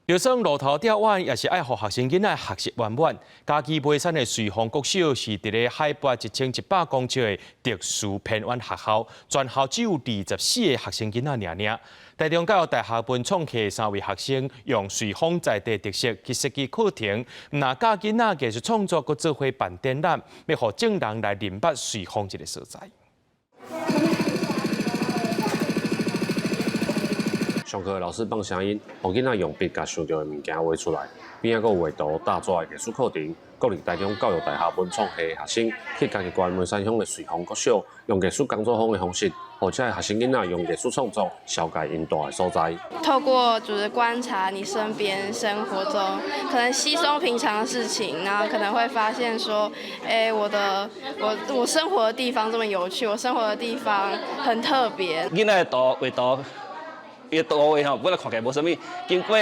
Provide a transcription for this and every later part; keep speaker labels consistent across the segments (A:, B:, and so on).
A: 就算路途遥远，也是爱互学生囡仔学习圆满。嘉义梅山的瑞丰国小是伫咧海拔1100公尺的特殊偏远学校，全校只有24个学生囡仔尔。台中教育大学文创系3位学生用瑞丰在地特色去设计课程，那教囡仔艺术创作，佮做伙办展览，要互众人来认捌瑞丰这个所在。
B: 上课老师放声音，互囡仔用笔甲想到的物件画出来，边仔佫有画图、大纸的艺术课程。国立台中教育大学文创系学生去嘉义县梅山乡的瑞丰国小，用艺术工作坊的方式，或者学生囡仔用艺术创作消解因大的所在。
C: 透过就是观察你身边生活中可能稀松平常的事情，然后可能会发现说，我生活的地方这么有趣，我生活的地方很特别。
D: 囡仔的画图。伊的图画吼，本来看起来无啥物，经过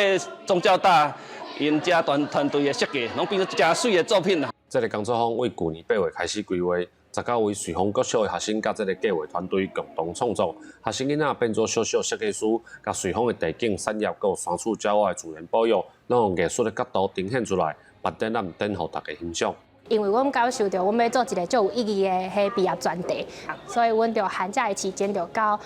D: 宗教大因遮团队的设计，拢变成真水的作品啦。
B: 这个工作坊为去年8月开始规划，19位瑞丰国小的学生甲这个计划团队共同创作。学生囡仔变做小小设计师，甲瑞丰的地景、产业，佮山处郊外的自然保育，拢用艺术的角度呈现出来，办展览等互大家欣赏。
E: 因为我们感受到，我们要做一个最有意义的迄毕业专题，所以阮就寒假的期间就到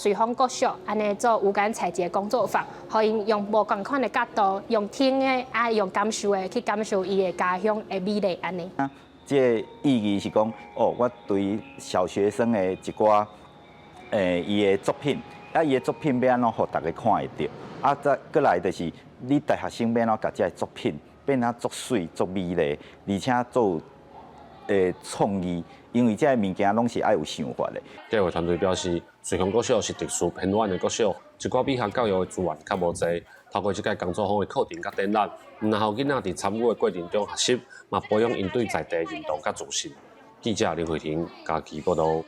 E: 瑞丰国小安尼做有感采集工作坊，互因用无共款的角度，用听的用感受的去感受伊的家乡的美丽安尼。
F: 这个意义是讲，我对小学生的一寡伊的作品，伊的作品要安怎互大家看会到，再过来就是你大学生要安怎甲这个作品。变啊足水、足美丽，而且做创意，因为这个物件拢是爱有想法的。
B: 计划团队表示，瑞丰国小是特殊偏远的国小，一寡美学教育的资源较无济。透过这个工作坊的课程甲展览，然后囡仔伫参与的过程中学习，嘛培养因对在地认同甲自信。记者林慧婷，嘉义报道。